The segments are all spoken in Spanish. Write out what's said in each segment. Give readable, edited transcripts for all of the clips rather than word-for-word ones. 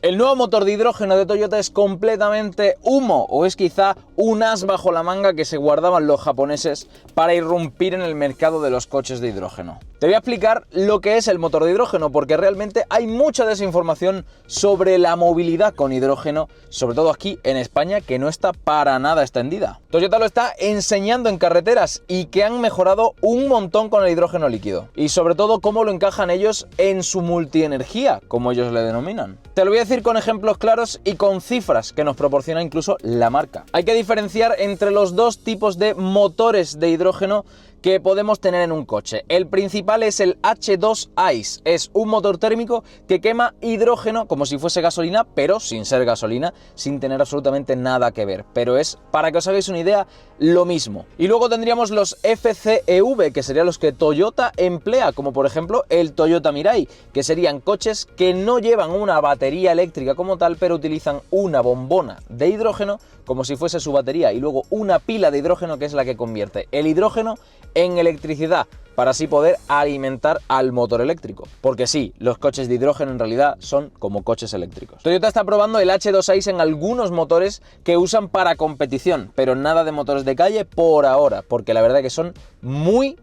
¿El nuevo motor de hidrógeno de Toyota es completamente humo o es quizá un as bajo la manga que se guardaban los japoneses para irrumpir en el mercado de los coches de hidrógeno? Te voy a explicar lo que es el motor de hidrógeno porque realmente hay mucha desinformación sobre la movilidad con hidrógeno, sobre todo aquí en España, que no está para nada extendida. Toyota lo está enseñando en carreteras y que han mejorado un montón con el hidrógeno líquido y sobre todo cómo lo encajan ellos en su multienergía, como ellos le denominan. Te lo voy a decir con ejemplos claros y con cifras que nos proporciona incluso la marca. Hay que diferenciar entre los dos tipos de motores de hidrógeno que podemos tener en un coche. El principal es el H2 ICE, es un motor térmico que quema hidrógeno como si fuese gasolina, pero sin ser gasolina, sin tener absolutamente nada que ver. Pero es, para que os hagáis una idea, lo mismo. Y luego tendríamos los FCEV, que serían los que Toyota emplea, como por ejemplo el Toyota Mirai, que serían coches que no llevan una batería eléctrica como tal, pero utilizan una bombona de hidrógeno como si fuese su batería y luego una pila de hidrógeno que es la que convierte el hidrógeno en electricidad para así poder alimentar al motor eléctrico. Porque sí, los coches de hidrógeno en realidad son como coches eléctricos. Toyota está probando el H2 ICE en algunos motores que usan para competición, pero nada de motores de calle por ahora, porque la verdad que son muy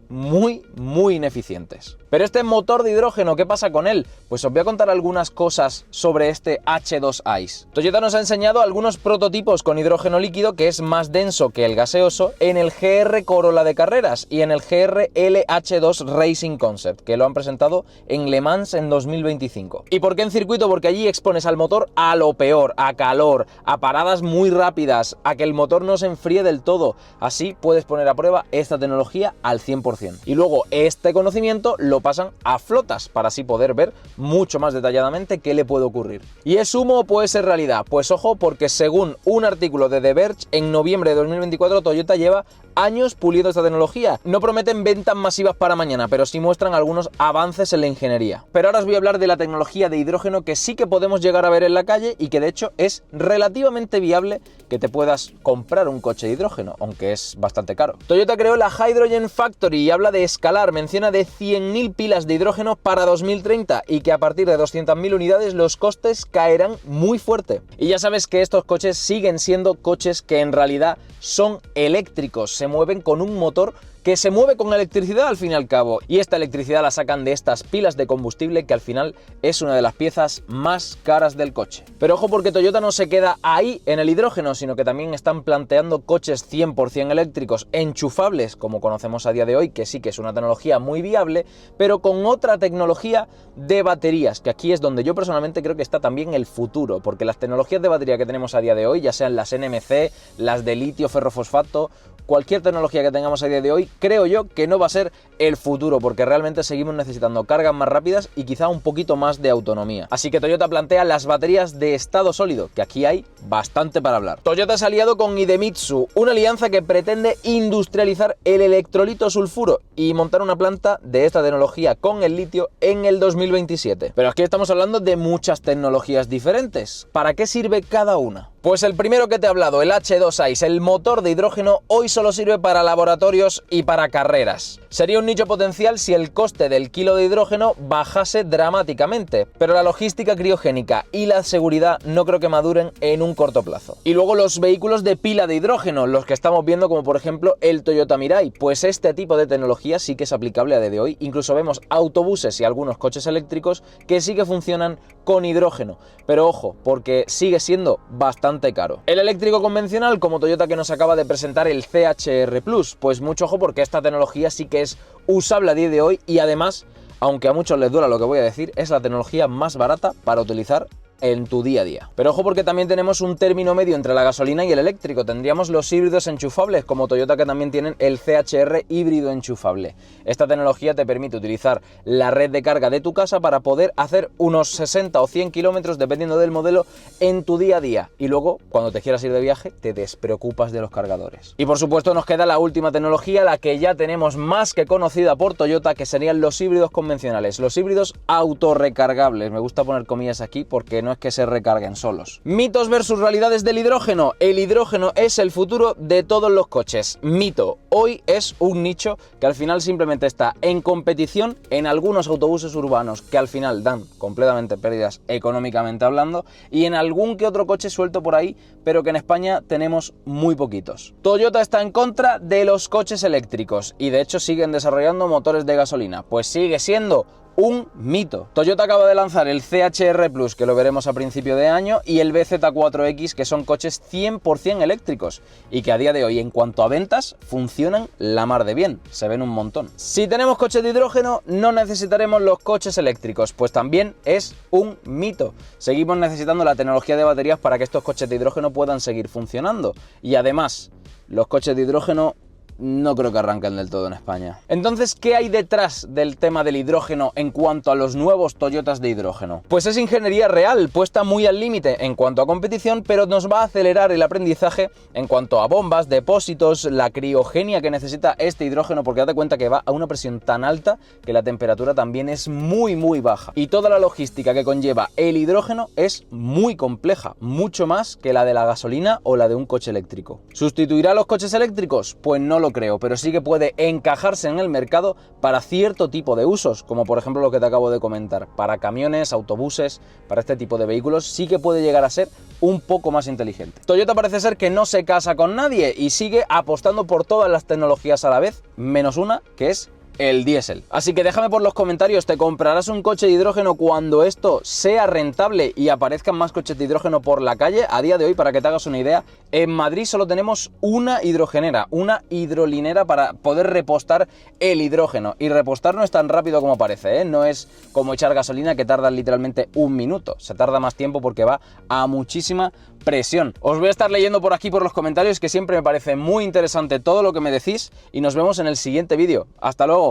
ineficientes. Pero este motor de hidrógeno, ¿qué pasa con él? Pues os voy a contar algunas cosas sobre este H2 ICE. Toyota nos ha enseñado algunos prototipos con hidrógeno líquido que es más denso que el gaseoso en el GR Corolla de carreras y en el GR LH2 Racing Concept, que lo han presentado en Le Mans en 2025. ¿Y por qué en circuito? Porque allí expones al motor a lo peor, a calor, a paradas muy rápidas, a que el motor no se enfríe del todo. Así puedes poner a prueba esta tecnología al 100%. Y luego este conocimiento lo pasan a flotas para así poder ver mucho más detalladamente qué le puede ocurrir. ¿Y es humo o puede ser realidad? Pues ojo, porque según un artículo de The Verge, en noviembre de 2024 Toyota lleva años puliendo esta tecnología. No prometen ventas masivas para mañana, pero sí muestran algunos avances en la ingeniería. Pero ahora os voy a hablar de la tecnología de hidrógeno que sí que podemos llegar a ver en la calle y que de hecho es relativamente viable que te puedas comprar un coche de hidrógeno, aunque es bastante caro. Toyota creó la Hydrogen Factory y habla de escalar, menciona de 100.000 pilas de hidrógeno para 2030 y que a partir de 200.000 unidades los costes caerán muy fuerte. Y ya sabes que estos coches siguen siendo coches que en realidad son eléctricos, se mueven con un motor que se mueve con electricidad al fin y al cabo, y esta electricidad la sacan de estas pilas de combustible que al final es una de las piezas más caras del coche. Pero ojo, porque Toyota no se queda ahí en el hidrógeno, sino que también están planteando coches 100% eléctricos enchufables, como conocemos a día de hoy, que sí que es una tecnología muy viable, pero con otra tecnología de baterías, que aquí es donde yo personalmente creo que está también el futuro, porque las tecnologías de batería que tenemos a día de hoy, ya sean las NMC, las de litio, ferrofosfato, cualquier tecnología que tengamos a día de hoy, creo yo que no va a ser el futuro, porque realmente seguimos necesitando cargas más rápidas y quizá un poquito más de autonomía. Así que Toyota plantea las baterías de estado sólido, que aquí hay bastante para hablar. Toyota se ha aliado con Idemitsu, una alianza que pretende industrializar el electrolito sulfuro y montar una planta de esta tecnología con el litio en el 2027. Pero aquí estamos hablando de muchas tecnologías diferentes. ¿Para qué sirve cada una? Pues el primero que te he hablado, el H2 ICE, el motor de hidrógeno, hoy solo sirve para laboratorios y para carreras. Sería un nicho potencial si el coste del kilo de hidrógeno bajase dramáticamente, pero la logística criogénica y la seguridad no creo que maduren en un corto plazo. Y luego los vehículos de pila de hidrógeno, los que estamos viendo como por ejemplo el Toyota Mirai, pues este tipo de tecnología sí que es aplicable a día de hoy. Incluso vemos autobuses y algunos coches eléctricos que sí que funcionan con hidrógeno, pero ojo, porque sigue siendo bastante caro. El eléctrico convencional, como Toyota que nos acaba de presentar el CHR Plus, pues mucho ojo porque esta tecnología sí que es usable a día de hoy y además, aunque a muchos les duela lo que voy a decir, es la tecnología más barata para utilizar en tu día a día. Pero ojo, porque también tenemos un término medio entre la gasolina y el eléctrico. Tendríamos los híbridos enchufables, como Toyota, que también tienen el CHR híbrido enchufable. Esta tecnología te permite utilizar la red de carga de tu casa para poder hacer unos 60 o 100 kilómetros, dependiendo del modelo, en tu día a día. Y luego, cuando te quieras ir de viaje, te despreocupas de los cargadores. Y por supuesto nos queda la última tecnología, la que ya tenemos más que conocida por Toyota, que serían los híbridos convencionales, los híbridos autorrecargables. Me gusta poner comillas aquí porque no es que se recarguen solos. Mitos versus realidades del hidrógeno. El hidrógeno es el futuro de todos los coches. Mito. Hoy es un nicho que al final simplemente está en competición en algunos autobuses urbanos que al final dan completamente pérdidas económicamente hablando y en algún que otro coche suelto por ahí, pero que en España tenemos muy poquitos. Toyota está en contra de los coches eléctricos y de hecho siguen desarrollando motores de gasolina, pues sigue siendo un mito. Toyota acaba de lanzar el CHR Plus, que lo veremos a principio de año, y el BZ4X, que son coches 100% eléctricos y que a día de hoy, en cuanto a ventas, funcionan la mar de bien, se ven un montón. Si tenemos coches de hidrógeno, no necesitaremos los coches eléctricos, pues también es un mito. Seguimos necesitando la tecnología de baterías para que estos coches de hidrógeno puedan seguir funcionando. Y además, los coches de hidrógeno no creo que arranquen del todo en España. Entonces, ¿qué hay detrás del tema del hidrógeno en cuanto a los nuevos Toyotas de hidrógeno? Pues es ingeniería real, puesta muy al límite en cuanto a competición, pero nos va a acelerar el aprendizaje en cuanto a bombas, depósitos, la criogenia que necesita este hidrógeno, porque date cuenta que va a una presión tan alta que la temperatura también es muy baja. Y toda la logística que conlleva el hidrógeno es muy compleja, mucho más que la de la gasolina o la de un coche eléctrico. ¿Sustituirá a los coches eléctricos? Pues no lo creo, pero sí que puede encajarse en el mercado para cierto tipo de usos, como por ejemplo lo que te acabo de comentar, para camiones, autobuses, para este tipo de vehículos sí que puede llegar a ser un poco más inteligente. Toyota parece ser que no se casa con nadie y sigue apostando por todas las tecnologías a la vez, menos una, que es el diésel. Así que déjame por los comentarios, ¿te comprarás un coche de hidrógeno cuando esto sea rentable y aparezcan más coches de hidrógeno por la calle? A día de hoy, para que te hagas una idea, en Madrid solo tenemos una hidrogenera, una hidrolinera para poder repostar el hidrógeno. Y repostar no es tan rápido como parece, ¿eh? No es como echar gasolina que tarda literalmente un minuto. Se tarda más tiempo porque va a muchísima presión. Os voy a estar leyendo por aquí por los comentarios, que siempre me parece muy interesante todo lo que me decís, y nos vemos en el siguiente vídeo. Hasta luego.